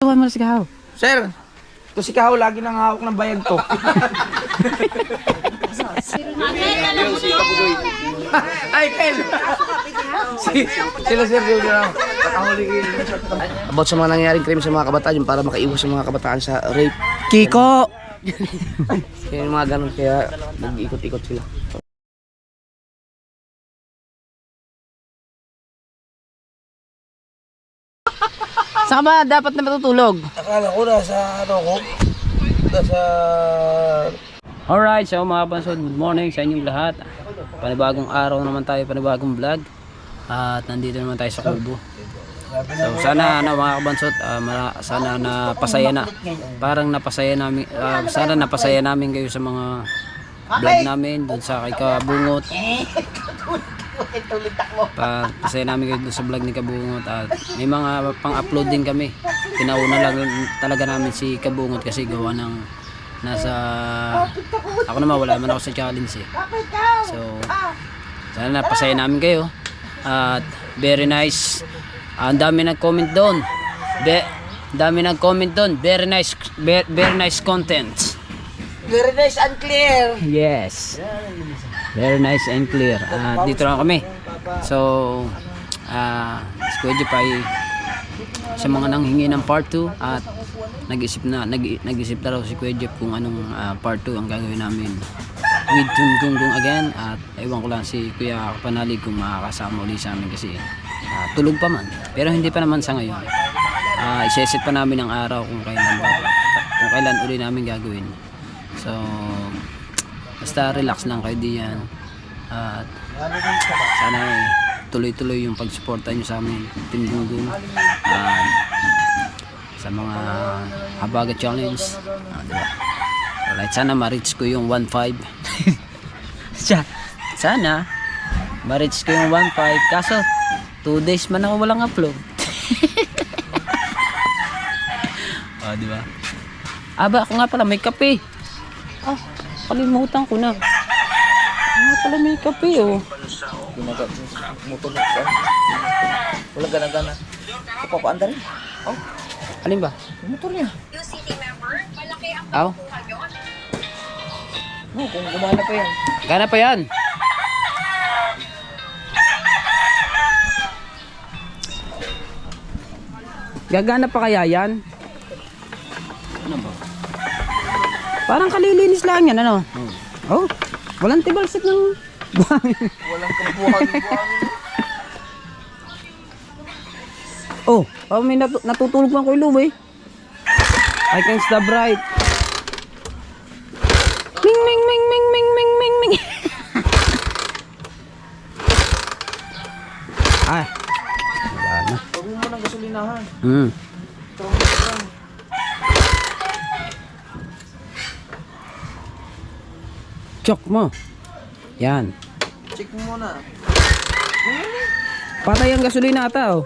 Kwentuhan mo na si Kahaw. Sir, ito si Kahaw lagi nang hawak ng bayag to. Ay, Kel! Sila sir, yun na. About sa mga nangyaring crime sa mga kabataan, yung para makaiwas sa mga kabataan sa rape. Kiko! Kaya yung mga ganun, kaya nag-ikot-ikot sila. Saan ba dapat na matutulog? Akala ko nasa ano ko? Nasa... Alright, so mga bansod, good morning sa inyong lahat. Panibagong araw naman tayo, panibagong vlog. At nandito naman tayo sa Kubo. So sana mga kabansot, sana napasaya na. Parang napasaya namin, sana napasaya namin kayo sa mga vlog namin doon sa kay Kabungot. Pasaya namin kayo doon sa vlog ni Kabungot. At may mga pang-upload din kami. Pinauna lang talaga namin si Kabungot kasi gawa ng nasa ako naman wala man ako sa challenge eh. So sana napasaya namin kayo. At very nice. Ang dami nag-comment doon. Dami nag-comment doon. Very nice content. Very nice and clear. Yes. Very nice and clear. Dito lang kami. So si Kuya Jeff ay sa mga nanghingi ng part 2 at nag-isip na raw si Kuya Jeff kung anong part 2 ang gagawin namin with Tunggong again. At ewan ko lang si Kuya Panalig kung makakasama ulit sa amin kasi tulog pa man, pero hindi pa naman sa ngayon. Iseset pa namin ang araw kung kailan uli namin gagawin. So basta relax lang kayo diyan at sana tuloy-tuloy yung pagsuporta nyo sa amin Team Gunggong sa mga Habagat Challenge. Diba? Alright, sana ma-reach ko yung 1.5. Sana ma-reach ko yung 1.5 kaso 2 days man ako walang upload. Diba? Aba, ako nga pala may kape. Kalimutan ko na. Nga pala may kape oh. Motor na ka. Walang gana-gana. Papaanda rin. Oh. Alin ba? Yung motor niya. Aw? No, kung gumana pa yan. Gana pa yan. Gagana pa kaya yan? Ano ba? Parang kalilinis lang yan, ano? Oh, walang tibalsik ng buhangin. Walang buhangin. Oh, may natutulog lang ko yung luwi. I can stop right. Ming, ming, ming, ming, ming, ming, ming, ming. Ay. Wala na. Huwag mo ng gasolinahan. Chok mo. Yan. Check mo muna. Patay ang gasolina ata oh.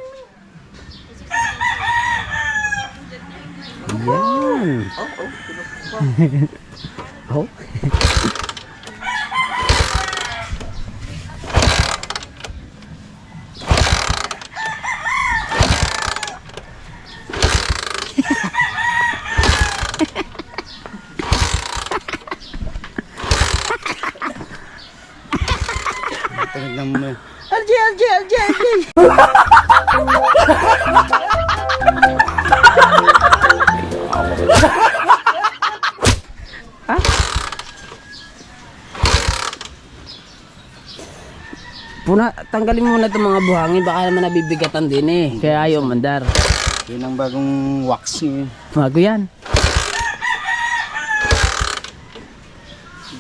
Yan. Oh. LG. Tanggalin muna itong mga buhangin, baka naman nabibigatan din eh. Kaya ayaw mandar. Yun ang bagong wax niya. Bago yan.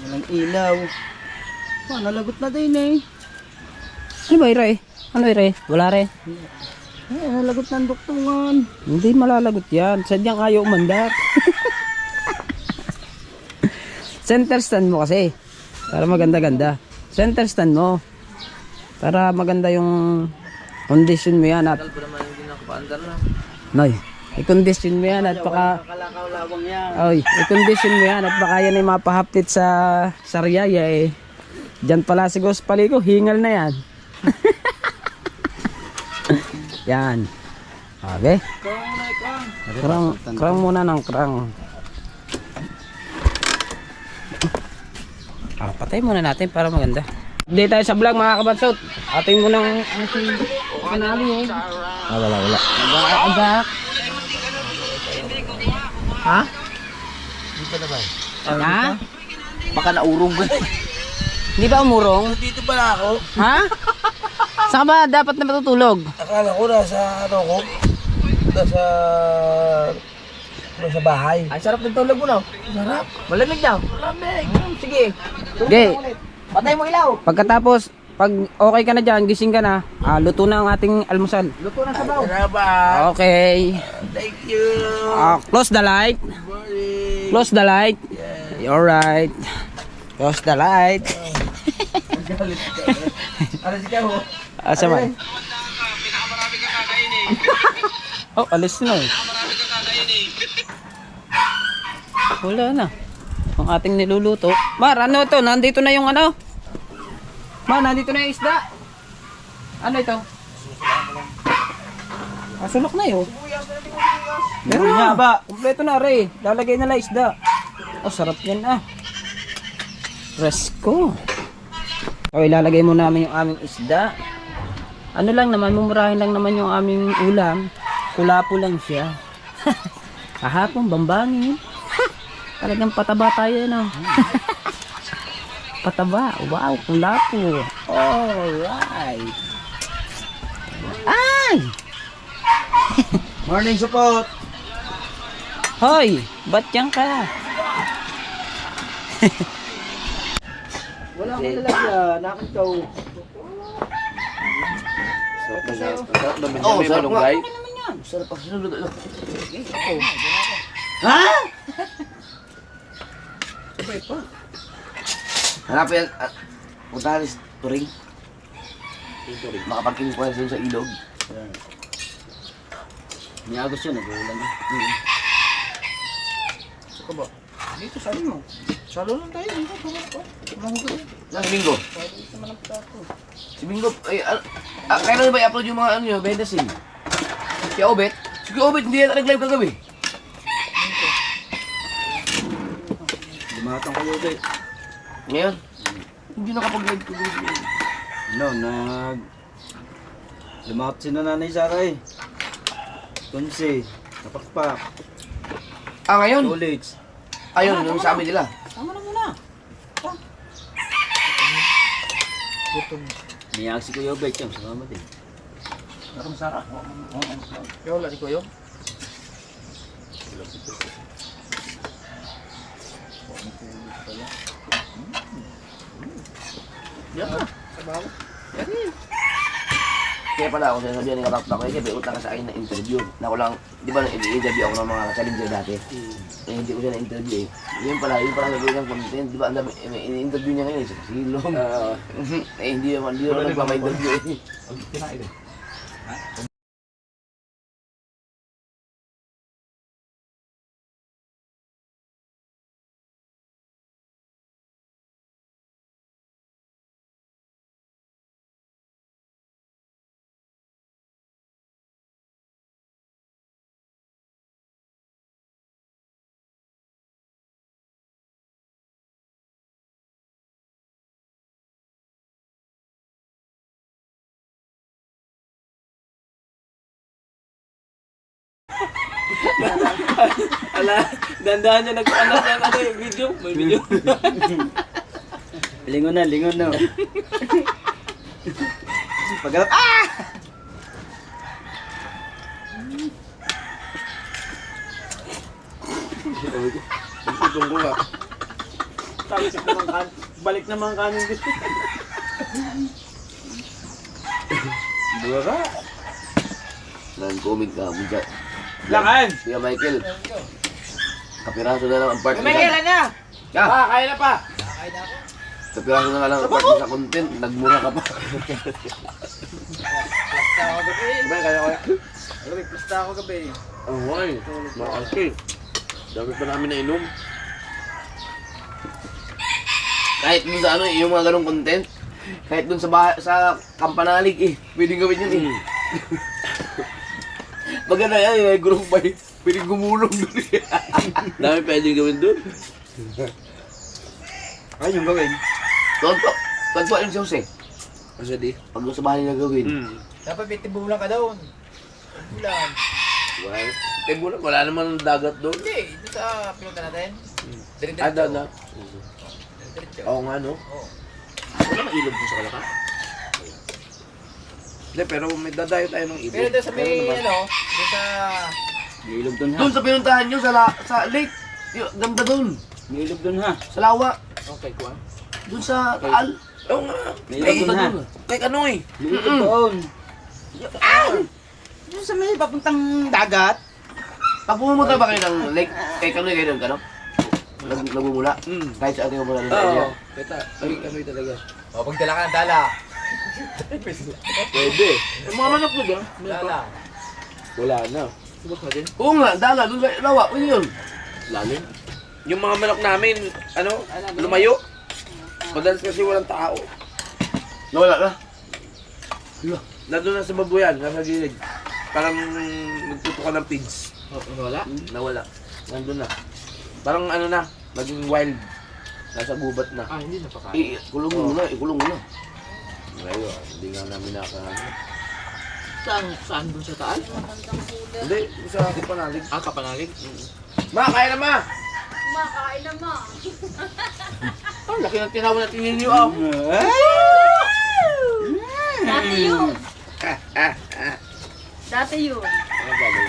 Walang ilaw. Nalagot na din eh. Ano ba ire? Ano ire? Wala re? Nalagot ng duktungan. Hindi malalagot yan. Sadyang ayaw mandar. Center stand mo kasi. Para maganda-ganda. Center stand mo. Para maganda yung condition mo yan at Noy, i-condition mo yan at baka i-condition mo yan at baka yan ay mapahaptit sa Sariaya eh. Diyan pala si Gospalico, hingal na yan. Yan. Okay. Krang muna ng krang. Patay muna natin para maganda. Hindi tayo sa vlog mga kabatsot. Atin mo ng kanali. Wala. Agak. Ha? Hindi pa naman. Ha? Baka naurong ko. Hindi ba umurong? Dito pala ako. Ha? Saan ba dapat na matutulog? Akala ko nasa ano ko. Nasa bahay. Ay, sarap ng tulog mo no? Sarap. Malamig daw. Malamig. Sige. Okay. Patay mo ilaw. Pagkatapos, pag okay ka na dyan, gising ka na, luto na ang ating almusal. Luto na sabaw. Salamat. Okay. Thank you. Close the light. Good morning. Close the light. Alright. Close the light. Ano si Kaho? Asa man? Oh, alis na eh. Wala na. Ang ating niluluto. Mar, ano to? Nandito na yung ano? Mar, nandito na yung isda. Ano ito? Sulok na yun. Meron na ba? Kompleto na rin. Lalagay na lang isda. Oh, sarap yan ah. Fresco. So, ilalagay mo namin yung aming isda. Ano lang naman, mumurahin lang naman yung aming ulam. Kulapo lang siya. Kahapon, bambangin. Talagang pataba tayo, no? Pataba. Wow, kulapo. Alright. Ay! Morning support. Hoy, ba't yan ka? Wala akong lalagyan. Nakakaw. Sarap naman Oh, sarap nga. Sarap ang sinulod. Ha? Hanapin yan. Puntahan is Turing. Makapagkinig ko yan sa ilog. Niagos yun, nag-uulan na. Saka ba? Dito, sali mo. Salo lang tayo, dito. Si Bingo. Si Bingo, ay, kailan ba i-upload yung mga ano nyo, Bendasin? Si Obet? Si Obet, hindi yan nag-live kagabi. Lumatang kayo ulit. Ngayon? Hindi nakapag-live kagabi. No, lumakot si Nanay Sara eh. Tunsi, napakpak, Ngayon? college. Ayun, yung sa amin nila. Tama na muna. Niyag si Kuya Obet yung sumama din. Parang Sara. Yo, lari ko yun. Yan na. Sabaw. Kaya pala ako sinasabihan ng kapakpak ko, kaya utang ka sa akin na interview. Na ako lang, di ba i-interview ako ng mga challenger dati? Eh, hindi ko siya na-interview eh. Yun pala nagawin ng content. Di ba, ang dami, in-interview niya ngayon, sa silong. Hindi naman nagpapa-interview eh. Ala, dandahan niya nag-anak ng ano yung video. May video. Lingon na. Pagkalap, Itong ko nga. Balik naman kanin dito. Buka. Nan-comment ka mo dyan. Lakan! Kuya Michael. Kapiraso na lang ang part May kailan na! Kaya na pa! Kapiraso na lang ang part sa content. Nagmura ka pa. Plasta ako gabi. Oh, ay. Makakil. Dami pa namin na inom. Kahit dun sa ano, yung mga ganong content, kahit dun sa sa Kampanalig pwedeng gawin yun Maganda yan, may group pa eh. Pwede gumulong doon eh. Dami pwedeng gawin doon. Ayun yung gawin. Tagpo yung si Jose. Kasi di. Pag sa bahay na gawin. Dapat titibulan ka doon. Bulan. Wala naman dagat doon. Hindi, ito sa pinunta natin. Diretso. Ada na. Diretso. Oo nga no. Oo. Wala mang ilog doon sa Kalaka. Hindi, pero may dadayo tayo ng ibon. Pero doon sa may, ano, doon sa... May ilog doon ha. Doon sa pinuntahan nyo sa lake. Yung, ganda doon. May ilog doon ha. Sa lawa. Okay, kuha. Doon sa Taal. Oo nga. May ilog doon ha. Kay Kanoy. May ilog doon. Doon sa may papuntang dagat. Pag pumunta ba kayo ng lake, kay Kanoy kayo doon, Kano? Nagmumula. Kahit sa ating mula ng area. Kita. Kami talaga. O, pagdala ka ng dala. Pwede. Yung mga manok doon, Dala. Wala na. Subok na din. Oo nga, dala, doon sa lawa. Pwede yun. Lalim. Yung mga manok namin, ano, lumayo. Madalas kasi walang tao. Nawala na. Nandun na sa babuyan, nasa gilid. Parang nagtutukan ng pigs. Wala? Nawala. Nandun na. Parang ano na, naging wild. Nasa gubat na. Ah, hindi napakain. Ikulong mo na, ikulong mo na. Ngayon, hindi nga namin Saan doon sa taal? Hindi, sa Kapanalig. Ah, Kapanalig? Ma, kaya na ma! Kumakain na ma. Oh, laki ng tinawa natin ninyo ah. Dati yun. Dati yun. Ano bagay?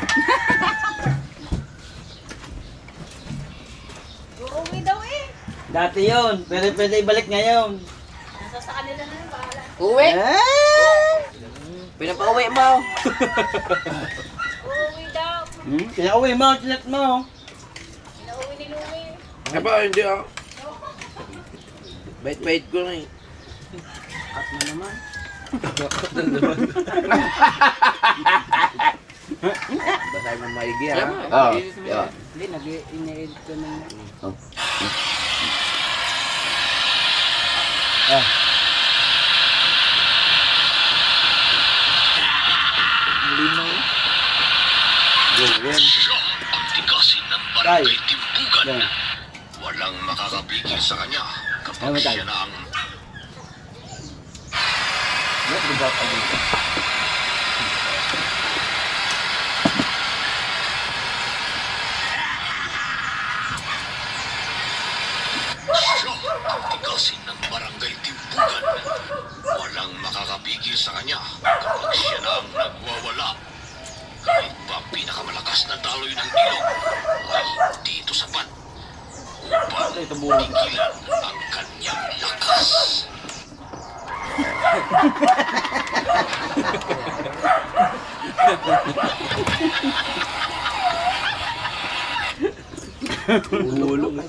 Uuwi daw eh. Dati yun, pero pwede ibalik ngayon. Nasa sa kanila na yung bahala. Uwi? Pinapauwi mo. Uuwi daw. Pinauwi mo, tilat mo. Pinauwi ni Louie. Ay ba, hindi ah. Bait-bait ko na eh. At na naman. Basahin mo maigi ha. Oo, yeah. Hindi, nag-i-edit ko na. Ang tigasin ng barangay Timbugan. Walang makakapigil sa kanya kapag siya na ang ang tigasin ng barangay Timbugan. Walang makakapigil sa kanya kapag siya na ang nagwawala. Kahit pa pinakamalakas na daloy ng ilog ay hindi ito sapat upang tigilan ang kanyang lakas. Ulong.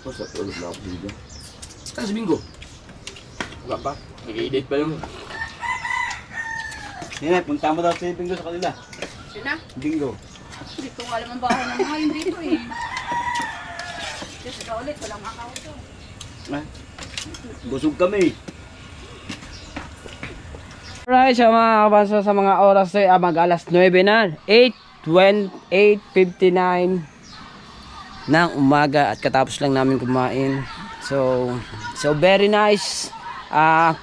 Pasok ulit na ako dito. Ano si Bingo? Wala pa. Nag-i-edit pa yung... Yan, punta mo daw si Bingo sa kanila. Sina? Bingo. Hindi ko alam ang bahay ng mga hindi ko eh. Kasi ka ulit, walang account to. Busog kami. Alright, so mga kabanso, sa mga oras ay mag alas 9 na. 8:59 ng umaga at katapos lang namin kumain. So very nice.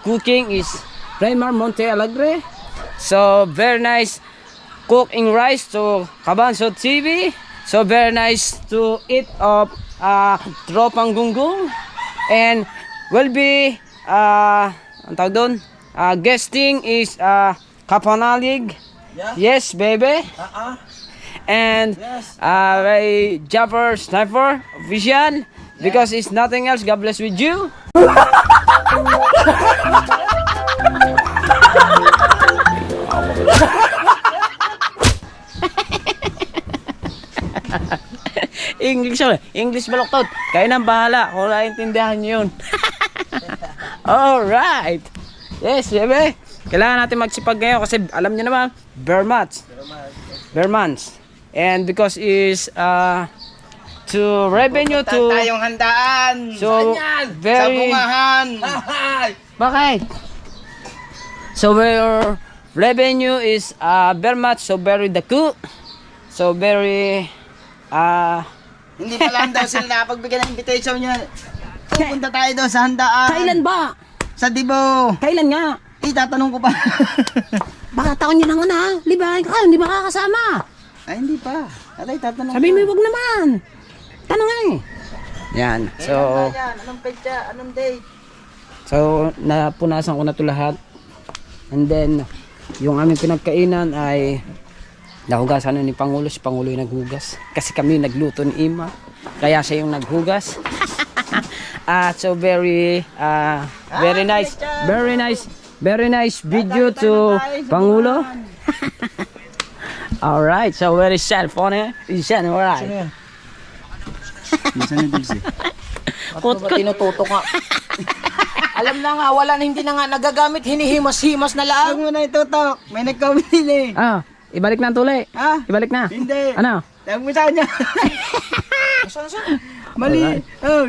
Cooking is Raymar Monte Alegre. So very nice cooking rice to Kabanso TV. So very nice to eat of Tropang Gunggong. And will be ang tawag doon? Guesting is Kapanalig. Yes, baby. And by Japper Sniper Official. Because it's nothing else. God bless with you. English baloktot. Kayo nang bahala kung naiintindihan nyo yun. Alright. Yes, baby. Kailangan natin magsipag ngayon kasi alam nyo naman, bare months. And because is to revenue to Tayong handaan. so Sa very bungahan. bakit? So our revenue is very much so very daku. So very Hindi pa lang daw sila nakapagbigay ng invitation niya. Pupunta tayo daw sa handaan. kailan ba? Sa Dibo. Kailan nga? Itatanong ko pa. Baka taon niya lang na, libahin ka, hindi makakasama. Ay, hindi pa. Atay, tatanong Sabi mo, wag naman. Tanong nga eh. Yan. So, Anong petsa? Anong date? so napunasan ko na to lahat. And then, yung aming pinagkainan ay nahugasan na ni Pangulo. Si Pangulo yung naghugas. Kasi kami nagluto ni Ima. Kaya siya yung naghugas. So very nice. Very nice video to Pangulo. Alright, so where is cell phone eh? Is cell, alright. Ba't ba tinututok nga? Alam na nga, wala na, hindi na nga nagagamit, hinihimas-himas na lang. Huwag mo na itutok, may nag-comment din eh. Ibalik na ang tuli. Ha? Ibalik na. Hindi. Ano? Tawag mo sa kanya. Mali. Oh,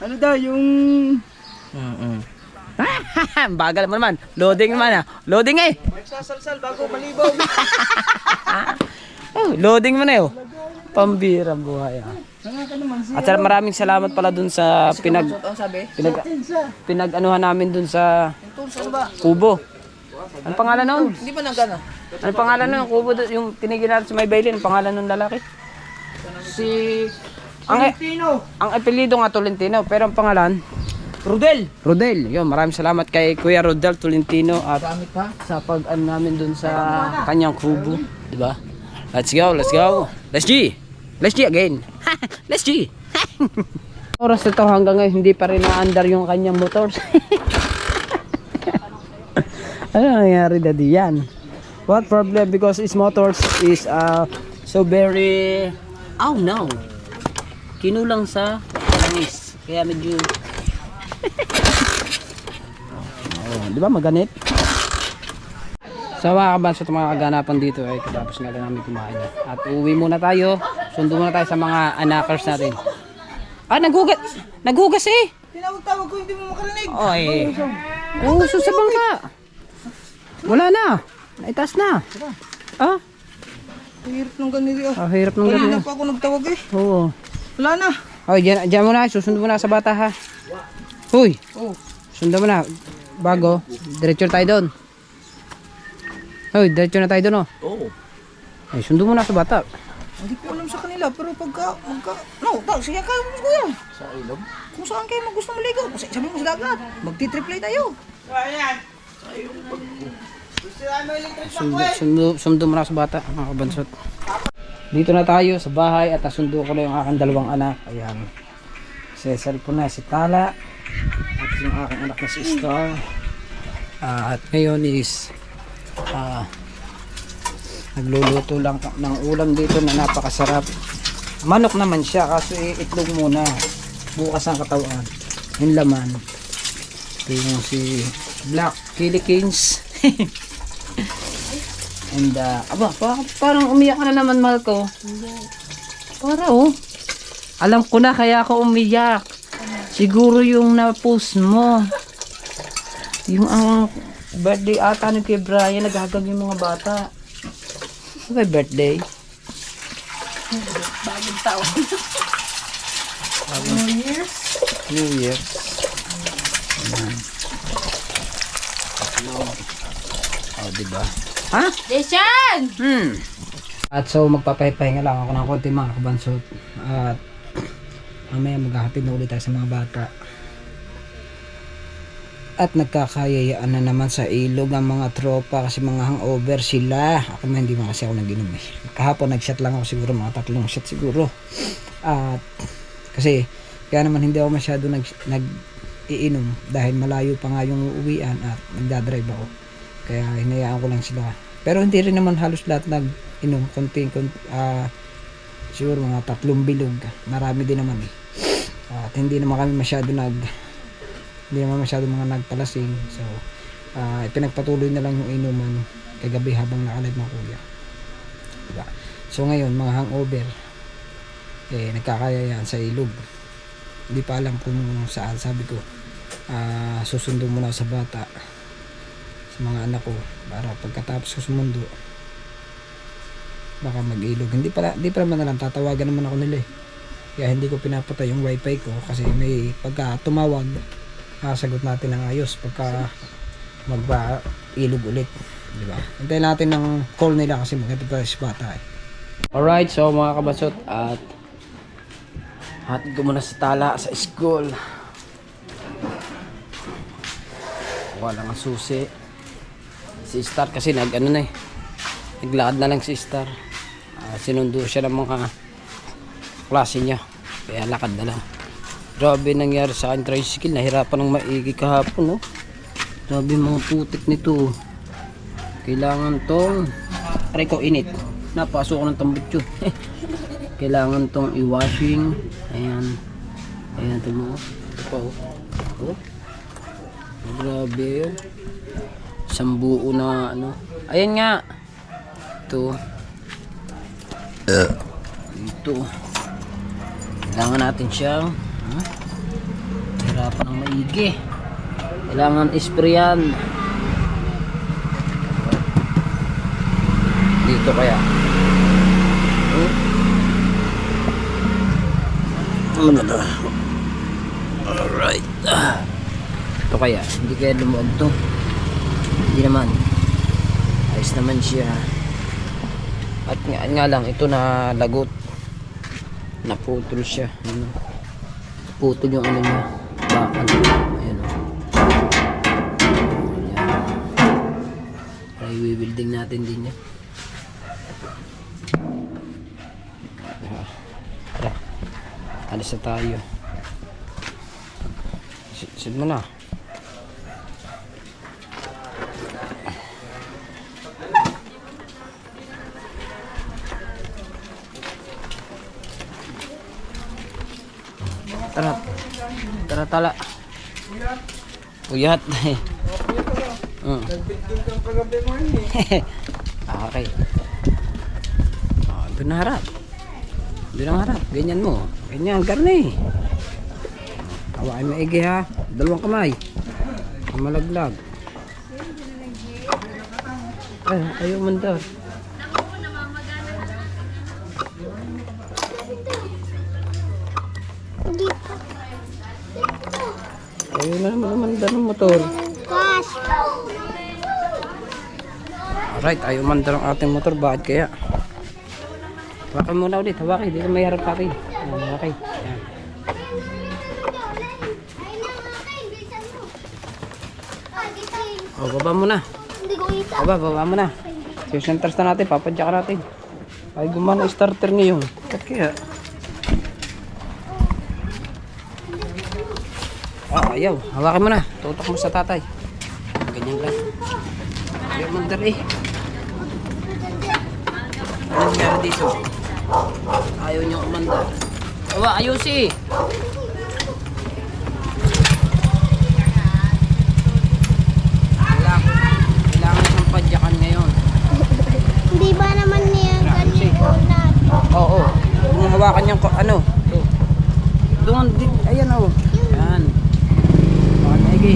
ano daw, yung... Bagal mo naman. Loading naman Loading eh. Magsasalsal bago malibog. Loading mo na yun. Pambirang buhay At maraming salamat pala dun sa pinag-anuhan namin dun sa kubo. Ano pangalan nun? Hindi ba nagana? Ano pangalan nun? Kubo dun, yung tinigil natin sa may bailin. Ang pangalan nun lalaki? Ang apelido nga Tolentino, pero ang pangalan Rodel. Yun, maraming salamat kay Kuya Rodel Tolentino at sa pag-ano namin dun sa kanyang kubo, di ba? Let's go. Let's G again. Let's G. Oras ito hanggang ngayon hindi pa rin na-under yung kanyang motors. Ano nangyari daddy yan? What problem? Because his motors is so very no. Kinulang sa langis. Kaya medyo di ba maganit? So mga kabanso, mga kaganapan dito ay tapos nga lang namin kumain at uuwi muna tayo. Sundo muna tayo sa mga anakers natin. Naghugas eh. Tinawag-tawag ko, hindi mo makarinig. Sa bangka. Wala na. Naitaas na. Hirap nung ganito. Hirap ng Kanina ganyan. pa ako nagtawag eh. Oo. Wala na. Diyan muna. Susundo muna sa bata ha. Huy. Sundo muna. Bago. Diretso tayo doon. Diretso na tayo doon Ay, sundo muna sa bata. Hindi ko alam sa kanila, pero sige kayo mo kuya. Sa ilog? Kung saan kayo gusto maligo, sabi mo sa dagat. Magti-triple tayo. Sundo muna sa bata, mga kabansot. Dito na tayo sa bahay at nasundo ko na yung aking dalawang anak. Ayan. Si cellphone na si Tala at yung aking anak na si Star. At ngayon is nagluluto lang ng ulam dito na napakasarap. Manok naman siya kaso itlog muna. Bukas ang katawan. Yung laman. Ito yung si Black Philippines. And parang umiyak ka na naman, Malco. Para alam ko na kaya ako umiyak. Siguro yung na-post mo. Yung ang birthday ata ni kay Brian, naghahagag yung mga bata. Ano ba birthday? Bagong taon. New Year. Diba? Ha? Jason! At so magpapahinga lang ako ng konti mga kabansot. At mamaya maghahatid na ulit tayo sa mga bata. At nagkakayayaan na naman sa ilog ang mga tropa kasi mga hangover sila. Ako man hindi man kasi ako nag-inom eh. Kahapon nag-shot lang ako siguro, mga 3 shot siguro. At kasi kaya naman hindi ako masyado nag-iinom dahil malayo pa nga yung uuwian at nagdadrive ako. Kaya hinayaan ko lang sila. Pero hindi rin naman halos lahat nag-inom. Siguro mga 3 bilog. Marami din naman eh. At hindi naman kami masyado mga nagpalasing. So, pinagpatuloy na lang yung inuman kagabi habang nakalive ng kuya. Diba? So ngayon, mga hangover. nagkakaya yan sa ilog. Hindi pa alam kung saan. Sabi ko susundo muna sa bata, sa mga anak ko, para pagkatapos ko sumundo baka mag-ilog. Hindi pa naman alam, tatawagan naman ako nila kaya hindi ko pinapatay yung wifi ko, kasi may pagka tumawag sagot natin ng ayos pagka mag-ilog ulit, di ba? Hintayin natin ng call nila kasi maganda pa si bata Alright, so mga kabasot, at hatid ko muna sa tala sa school. Wala nga susi. Si Star kasi naglakad na lang si Star. Sinundo siya ng mga klase niya, kaya lakad na lang. Grabe nangyari sa akin tricycle, nahirapan ng maigi kahapon, no? Grabe mga putik nito. Kailangan tong aray ko init, napasok ko ng tambutso. Kailangan tong i-washing. Ayan ito mo. Ito pa oh. Grabe yun. Isang buo na ayan nga ito. Ito kailangan natin siyang hirapan ng maigi. Kailangan isprayan dito kaya. Alright. Ito kaya, hindi kaya lumuwag to. Hindi naman. Ayos naman siya. At nga lang, ito na lagot. Naputol siya. Putol yung niya. Bakal. Ayan o. Ay, i-building natin din yan. Alis na tayo. Sit mo na. Tara tala. Uyat. Nagbitin kang kagabi mo Okay. Doon na harap. Doon ang harap. Ganyan mo. Ganyan, karne. Hawain maigi ha. Dalawang kamay. Malaglag. Ay, ayaw mandar. Ayaw na naman mandar ng motor. Alright, ayaw mandar ang ating motor. Bakit kaya? Hawakan muna ulit, hawakan, dito may harap ka rin. Hawakan. Yan. O, baba mo na. Baba mo na. Sisenters na natin, papadya ka natin. Ay, gumana starter ngayon. Ba't kaya? Ayaw. Hawakan mo na. Tutok mo sa tatay. Ganyan lang. Ayaw mandar eh. Ano nangyari dito? Ayaw niyo umandar. Ayusin. Kailangan siyang padyakan ngayon. Hindi ba naman niya ganyan ulat? Oo. Kung hawakan niyang doon. Ayan o. Yan. Hawakan maigi.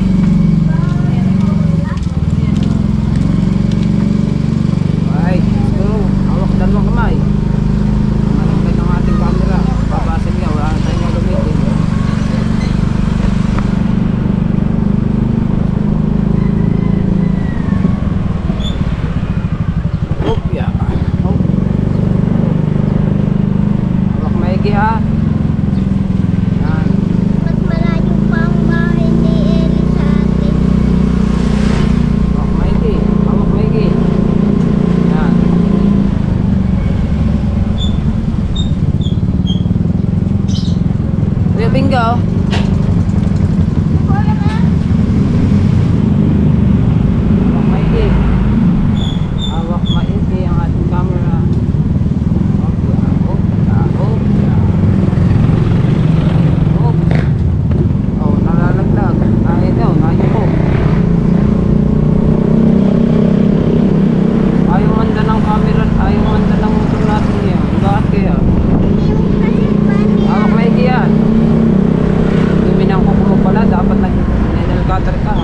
Ay, siguro. Hawak dalawang kamay. Malangkay ng ating camera. Babasin niya. Wala na tayong gagamitin. Yeah. Hawak maigi ha. Yan. Mas malayo pa ang bahay ni Elisa.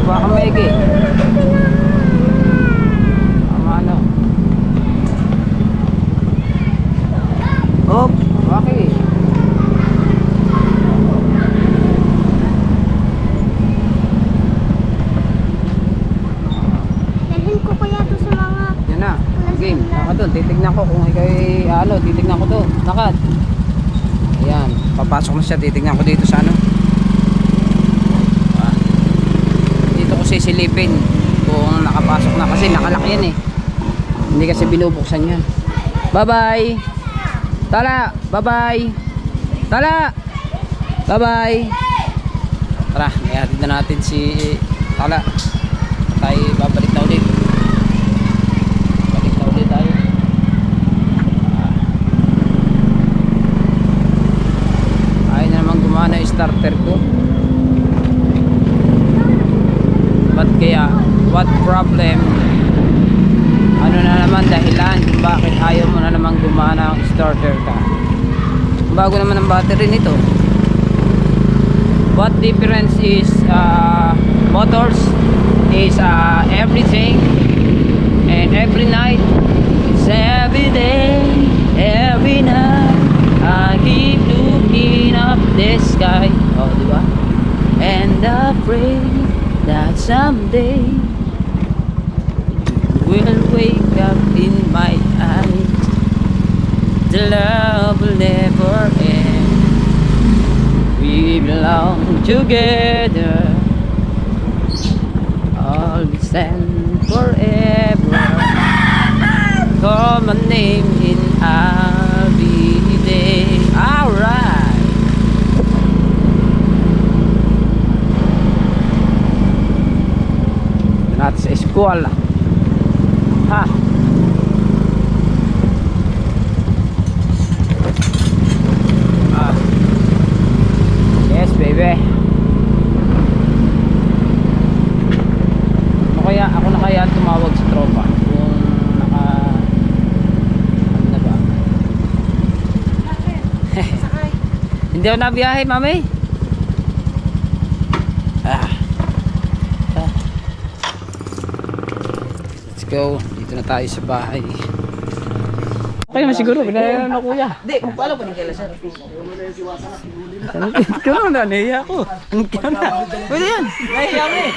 Baka maigi. Ang ano. Oh, okay. Dalhin ko kaya to sa mga... Yan na. Game. Naka doon. Titignan ko kung ikaw ano. Titignan ko to. Nakad. Ayan. Papasok na siya. Titignan ko dito sa ano. Dito ko sisilipin kung nakapasok na. Kasi nakalak yan eh. Hindi kasi binubuksan yan. Bye bye. Tala. Bye bye. Tala. Bye bye. Tara. Ihatid na natin si Tala. Tayo babalik na ulit. Balik na ulit tayo. Ayaw na naman gumana yung starter ko. Ba't kaya? What problem? Ano na naman dahilan kung bakit ayaw mo na naman gumana ang starter ka? Bago naman ang battery nito. What difference is motors is everything and every night. It's every day, every night. I keep looking up the sky. Oh, diba? And I pray that someday will wake up in my eyes. The love will never end. We belong together. Always and forever. Call my name in every day. Alright. Natin sa eskwela. Ha. Yes, baby. Ako na kaya tumawag sa tropa kung naka ano na ba? Hindi ako nabiyahe, mami. Let's go. Dito na tayo sa bahay. Okay naman siguro, pinayaran na kuya. Hindi, kung paano pa rin kaila sir. Ikaw na, nahiya ako. Ikaw na. Pwede yan. Nahiya mo eh.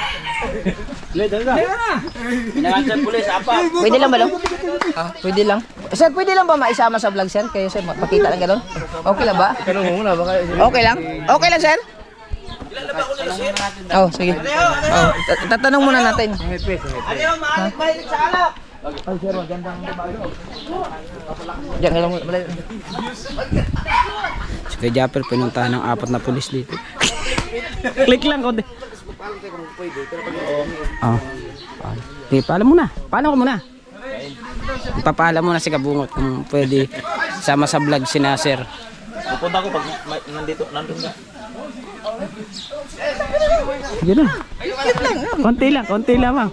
Pinangasan pulis, apa? Pwede lang ba lang? Pwede lang. Sir, pwede lang ba maisama sa vlog, sir? Kayo, sir, makita lang gano'n? Okay lang ba? Pero muna, baka... Okay lang? Okay lang, sir? Oh, sige. Oh, tatanong muna natin. Ano yung mahilig sa alak? Diyan ka lang. Si Kuya Japper, pinuntahan ng 4 na pulis dito. Click lang konti. Oh. Okay, paalam muna. Paalam ko muna. Ipapaalam muna si Kabungot kung pwede sama sa vlog si Nasir. Pupunta ko pag nandun ka. Sige na. Konti lang ma'am.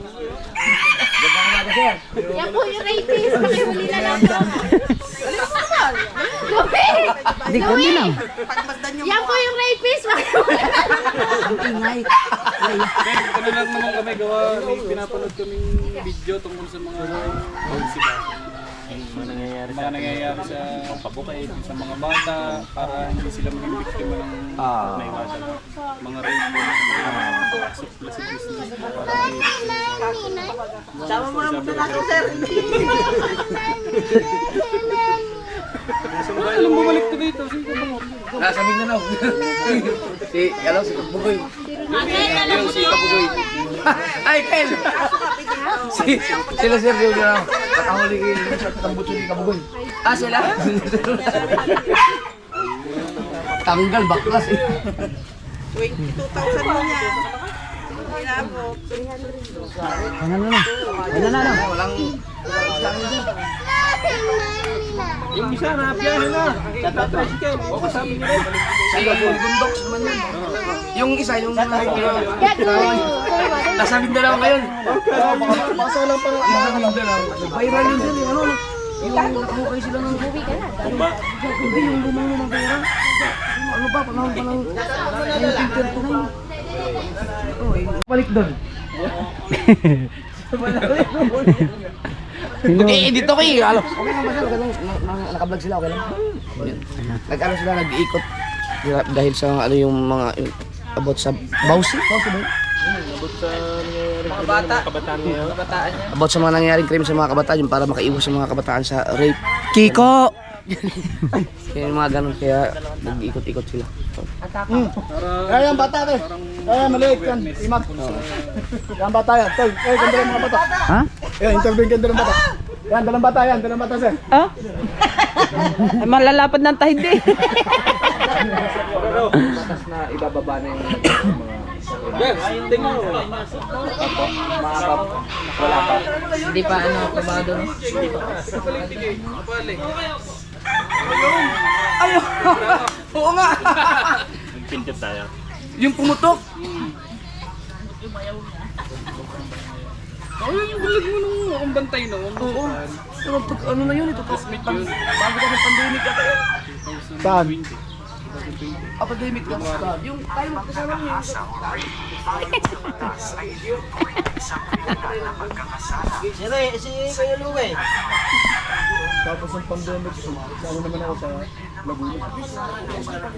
Yan po yung rapist. Pakihuli na lang po. Gabi! Hindi, konti lang. Yan po yung rapist. Pakihuli na lang. Ano lang naman kami gawa, may pinapanood kaming video tungkol sa mga mga nangyayari sa pabukay sa mga bata para hindi sila maging biktima ng naiwasan. Mga rape, Sama mo naman na ako, sir. alam mo balik to dito, sige mo. Nasa Mindanao. Si Kabugoy. Si Kabugoy. Ay, Kel! Sila sir yung nakahuli kayo sa tambutso ni Kabugoy. Ah, sila? Tanggal, baklas eh. 22,000 mo niya. Inabot. Ano na. Walang... Yung isa na, piyahe na. Tatricycle, o kasama nyo rin. Yung bundok naman yun. Yung isa, yung... Nasa Mindanao ngayon. Basa lang pala. Viral yun sir, yung ano, yung nakahukay sila ng... Hindi, yung lumang ng pera. Ano ba, panahon pa lang. 1939. Balik doon. Dito ko eh. Okay lang ba sir? Okay lang. Naka-vlog sila, okay lang. Nag-ano sila, nag-iikot. Dahil sa ano yung mga about sa Bausi ba yun? Mga bata. Kabataan niya. About sa mga nangyaring crime sa mga kabataan yun para makaiwas sa mga kabataan sa rape. Kiko! Kaya yung mga ganun, kaya nag-iikot-ikot sila. Kaya yung bata rin. Kaya maliit yan. Imak. Yan bata yan. Tol, ganda lang mga bata. Ha? Yan, interview yung ganda ng bata. Yan, dalang bata yan. Dalang bata sir. Ha? Ay, malalapad ng tahid eh. Batas na ibababa na yung mga wala pa. Hindi pa ano, kumado no? Oo nga! Nagpintit tayo. Yung pumutok. Yung bulag mo nung akong bantay no. Oo. Ano na yun ito? Bago ka ng pandemic ka tayo. Saan? Pandemic ka. Yung tayo magkasama niya. Tapos yung pandemic, sama naman ako sa Laguna.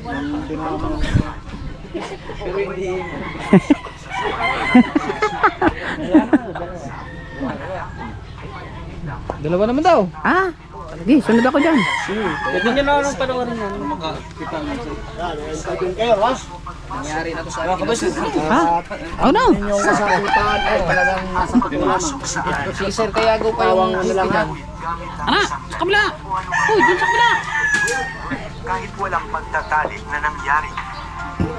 Yung dinama. Pero hindi. Dalawa naman daw. Ah! Di, sunod ako dyan. Pwede nyo na nung panoorin yan. Makakita mo sa... Kayo, ha? Nangyari na to sa akin. Ha? Oh no! Yung kasakitan, talagang nasa pagkulang. Si Sir Kayago pa yung history dyan. Ana! Sa kabila! Uy, dun sa kabila! Kahit walang pagtatalik na nangyari,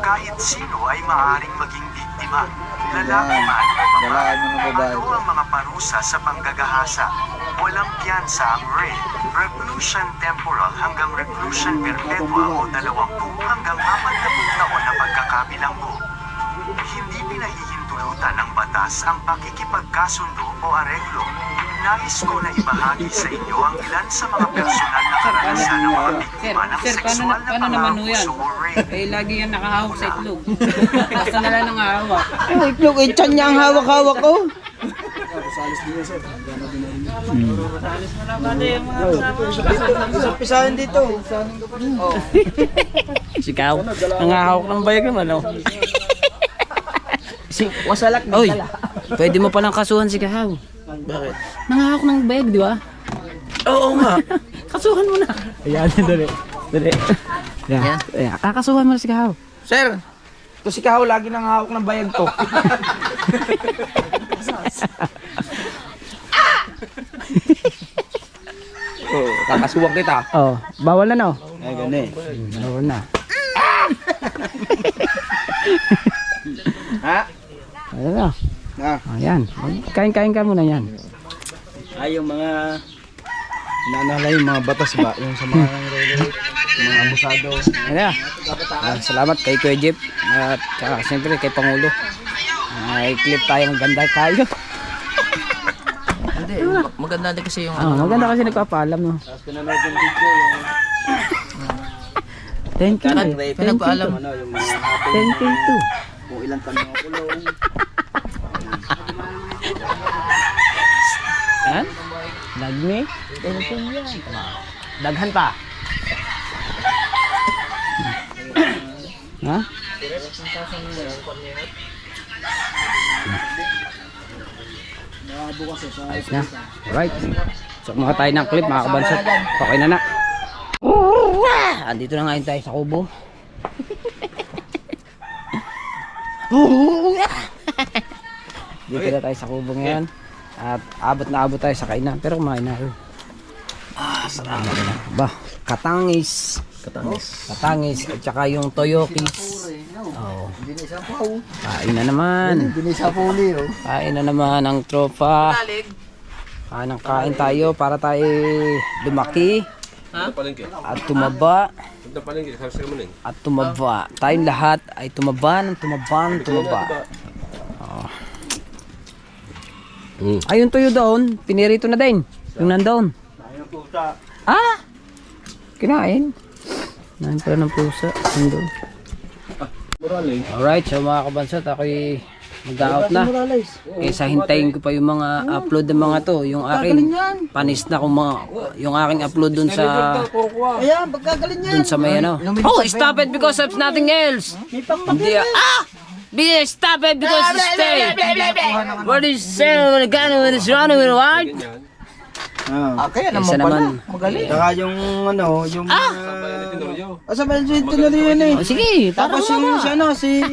kahit sino ay maaaring maging biktima, lalaki man o babae, ano ang mga parusa sa panggagahasa. Walang piyansa ang reclusion temporal hanggang reclusion perpetua o 20 hanggang 40 taon na pagkakabilanggo. Hindi pinahihintulutan ng batas ang pakikipagkasundo o areglo. Nais ko na ibahagi sa inyo ang ilan sa mga personal na karanasan ng mga biktima ng sexual na pangabuso o rape. Eh, lagi yan nakahawak sa itlog. Basta na lang nakahawak. Ay, itlog, eh, tiyan niya ang hawak-hawak ko. Pisahin dito. Sikaw. Nangahawak ng bayag naman, oh. Wasalak na Oy, pwede mo palang kasuhan si Kahaw. Bakit? Nangahawak ng bayag, di ba? Oo nga. Kasuhan mo na. Ayan, dali. Dali. Yan. Ayan. Kakasuhan mo na si Kahaw. Sir, ito si Kahaw lagi nang hawak ng bayag ko. Oh, kakasuwag kita. Oh, bawal na no? Ay, gani. Bawal na. Ha? Ayan na. Ah. Ayan. Kain-kain ka muna yan. Ay, yung mga nanalay yung mga batas ba? Yung sa mga mga abusado. Ayan na. Salamat kay Kuya Jeep. At saka siyempre kay Pangulo. Ay, clip tayo. Maganda tayo. Hindi, maganda din kasi yung Maganda kasi nagpapaalam, no? Tapos pinanood yung video yung Thank you. pinagpaalam. ano, yung mga happy, Thank you too. kung ilang taon na kulong. Yan. Dagmi. Daghan pa. Ha? Ayos na. Alright. So mga tayo ng clip mga kabansot. Okay na na. Andito na ngayon tayo sa kubo. Dito na tayo sa kubo ngayon. At abot na abot tayo sa kainan. Pero kumain na ako. Sarap na. Ba, katangis. Katangis. At saka yung toyokis. Oh. Kain na naman. Kain na naman ang tropa. Kain tayo para tayo lumaki. At tumaba. At tumaba. Tayong lahat ay tumaba ng tumaba. Oh. Ayun tuyo doon, pinirito na din. Yung nandoon. Ah! Kinain. Nain pala ng pusa. Nandoon. Alright, so mga kabansat, ako'y Mag-out na. Kaysa hintayin ko pa yung mga upload ng mga to. Yung akin, panis na kung mga, yung aking upload dun sa, Ayan, pagkagaling yan. dun sa may ano. Oh, stop it because of nothing else. Hindi, stop it because it's stay. What is saying when the gun is running with a white? Kaya Isa naman. magaling. Saka yung ano, yung... Sabay yung tinuli yun eh. Oh, sige, Tapos yung si ano, si...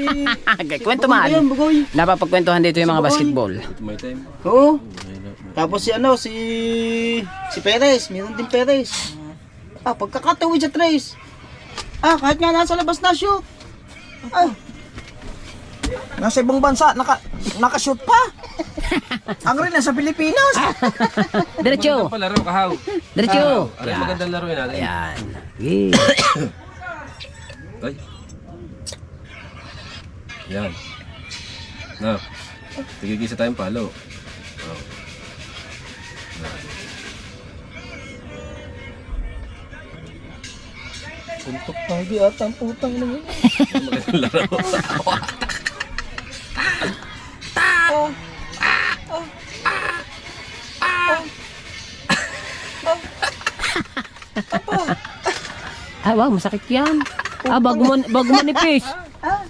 kwento man. Ayun, Bugoy. Napapagkwentuhan dito yung mga basketball. Oo. Tapos si ano, si Perez, meron din Perez. Pagkakatawid sa Trace. Kahit nga nasa labas na shoot. Nasa ibang bansa, nakashoot pa. Ang rin nasa Pilipinas. Diretso. Palaro kahaw. Diretso. Aray, magandang laruin natin. Ayan. Okay. Ay. Yan. Na. Tigigisa tayong palo. Oh. Suntok pagi at ang putang naman. Magandang laro. Wag, masakit yan. Bago manipis.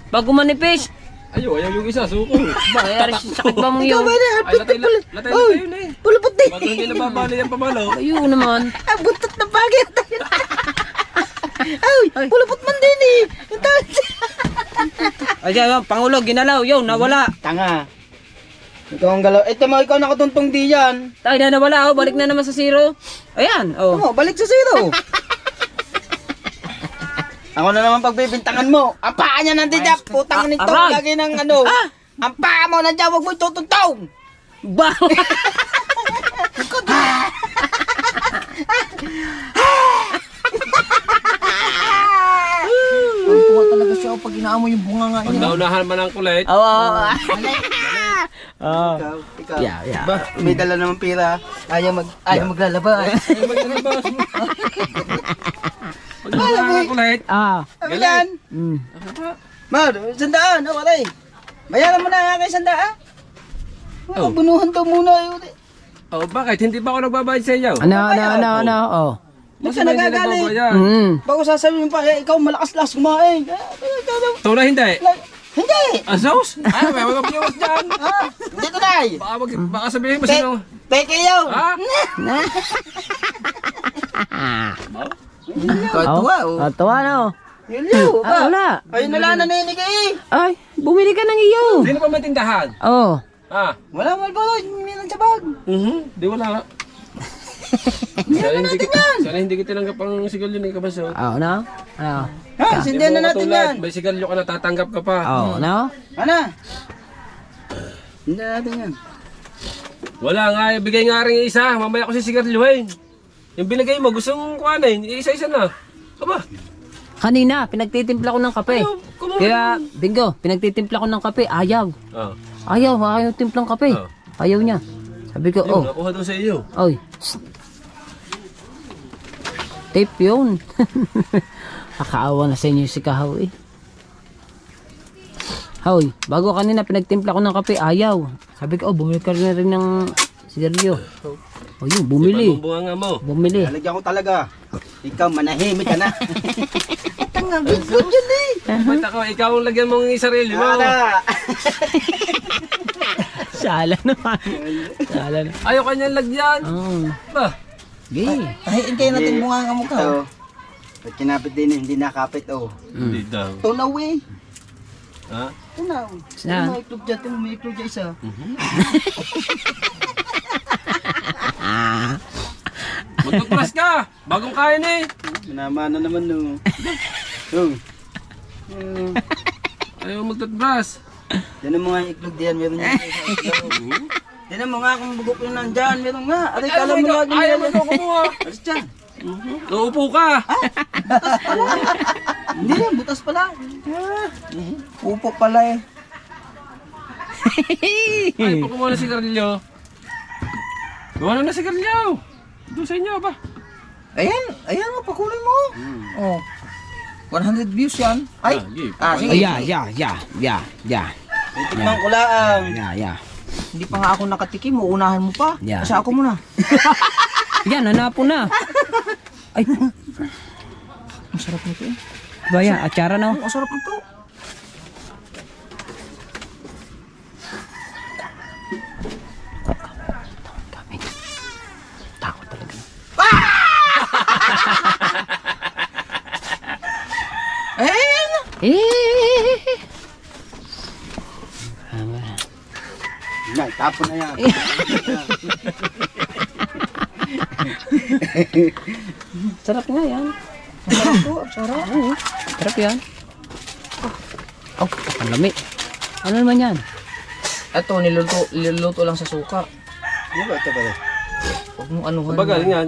Bago manipis. Ayaw yung isa, suko. Sakit ba mong yun? Ay, latay yun eh. Pulupot din. Bago hindi nababali ang pamalo. Ayun naman. Buntot na pagi. Pulupot man din eh. Ayan, Pangulo, ginalaw. Yun, nawala. Tanga. Ikaw ang galaw. Ito mo, ikaw nakatuntong di yan. Tayo na nawala. Balik na naman sa zero. Ayan. Balik sa zero. Ako na naman pagbibintangan mo. Ang paa niya nandiyan. Putang nito. aray! Lagi ng ano. Ang paa mo nandiyan. Huwag mo itutuntong. Ba? Tuwa talaga siya pag inaamo yung bunga nga Pag niya. naunahan man ang kulit. Ikaw. Yeah. May dala naman pira. Ayaw maglalabas. Pag naunahan ang kulit. Galan. Mar, sandaan. Waray. Bayaran mo na nga kay sandaan. Bunuhan daw muna yun. Oh, bakit? Hindi ba ako nagbabayad sa iyo? Ano? Ba't ka nagagalit? Bago sasabihin pa, ikaw malakas-las kumain. Tuna hindi. Hindi! Asos? Ay, may mga viewers dyan. Hindi ko na Baka sabihin mo sino. Peke yaw! Ha? Tawa na. Yun yaw! Wala. Ayun na lang naninig eh! Ay, bumili ka ng iyo. Sino pa may tindahan? Oh. Ha? Wala mo ba? Meron sa bag! Di wala. Sana hindi kita tinanggap ang sigalyo ni Kabaso. Ano? Sindihan na natin yan! May sigalyo ka na tatanggap ka pa. Ano? Ano? Sindihan natin yan. Wala nga, bigay nga rin isa. Mamaya ko si sigaryuhin. Yung binigay mo, gustong kuhanin. Isa-isa na. Aba, Kanina, pinagtitimpla ko ng kape. Kaya, Bingo, pinagtitimpla ko ng kape. Ayaw. Ayaw timplang kape. Ayaw niya. Sabi ko, yun, nakuha doon sa iyo. Oy. Tape yun. Nakaawa na sa inyo si Kahaw eh. Hoy, bago kanina pinagtimpla ko ng kape, ayaw. Sabi ko, bumili ka rin ng sigarilyo. O yun, bumili. Bunga nga mo. Bumili. Talagyan ko talaga. Ikaw, manahimik ka na. Tanga, bigot yun eh. Ba't ako, ikaw ang lagyan mong sarili mo. Sala naman. Sala na. Ayaw kanyang lagyan. Ba? Tahiin kayo natin bunga nga mukha. Ito. Pag kinapit din, hindi nakapit oh. Hindi daw. Tunaw eh. Ha? Tunaw. Saan? May iklog dyan, may iklog dyan isa. Magtutras ka! Bagong kain eh! Manamana naman no. Ayaw magtutras. Yan ang mga iklog diyan, meron yan. Yan ang mga kung bugok yung nandyan, meron nga. Aray, kala mo lagi Ayaw mo yan. ito kumuha. Alis dyan. Nauupo ka! Hindi yan, butas pala. Upo pala eh. Ay, pa kumuha na sigarilyo. Gawa na sigarilyo. Doon sa inyo ba? Ayan mo, pakulay mo. Oh. 100 views yan. Ay, Sige. sige. Yeah. Titikman ko lang. Yeah. Hindi pa nga ako nakatikim, uunahan mo pa. Yeah. Kasi ako muna. Yan, hanapon na. Ay, Ang sarap nito eh. ba yan? Atsara na. Ang sarap nito. Takot talaga. Yan, tapon na yan. Sarap nga yan. Sarap to, sarap. Oo, sarap yan. Oh, ang lami. Ano naman yan? Ito, niluluto lang sa suka. Ano ba ito ba? Huwag mong anuhan. Ang bagal yan.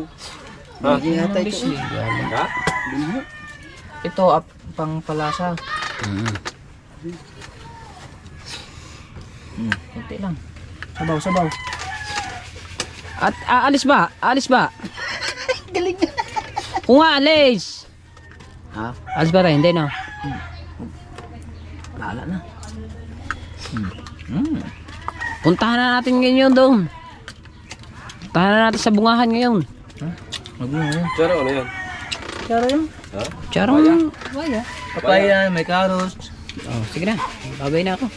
Ha? Hindi yata ito. Bisli. Ha? Ito, pang palasa. Kunti lang. Sabaw. At aalis ba? Galing. Kung aalis. Ha? Alis ba rin? Hindi no. Lala na. Puntahan na natin ngayon doon. Puntahan na natin sa bungahan ngayon. Huwag mo yun. Pero ano yan? Karo yun. Ha? Charong. Papaya, may carrots. Oh, sige na. Babay na ako.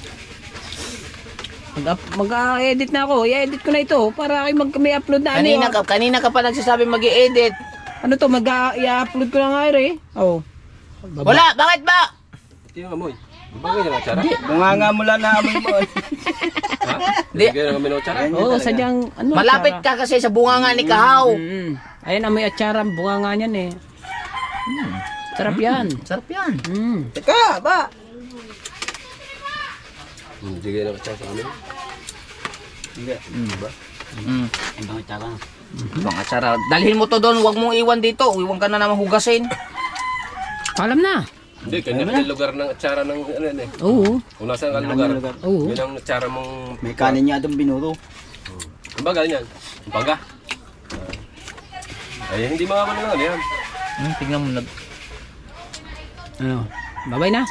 Mag-edit na ako. I-edit ko na ito para kayo may upload na Kanina ka pa nagsasabi mag-i-edit. Ano to? I-upload ko na nga eh. Oh. Wala, bakit ba? Tingnan mo. Bagay na atsara? Bunganga mula na amoy mo. Ha? Di. Bagay na kami ng atsara? Oo, sadyang ano. Malapit atsara. ka kasi sa bunganga ni Kahaw. Ayan, amoy atsara. Bunga nga niyan eh. Sarap yan. Sarap yan. Teka, ba? Hindi kayo ng atsara sa amin. Ibang atsara. Dalhin mo to doon, huwag mong iwan dito. Iwan ka na naman hugasin. Alam na. Hindi, kanya lugar ng atsara ng ano yan eh. Oo. Kung nasaan ang lugar, Oo. yun ang atsara mong... May kanin niya doon binuro. Ang bagal niyan. Ang baga. Ay, hindi makakano lang ano yan. Tingnan mo na. Ano? Babay na.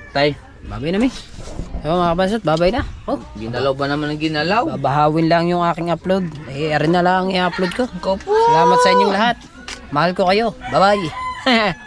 Tay, Babay na mi. So mga kabasot, babay na. Oh, ginalaw ba naman ang ginalaw? babahawin lang yung aking upload. Rin na lang i-upload ko. Ikaw po. Salamat sa inyong lahat. Mahal ko kayo. Bye-bye.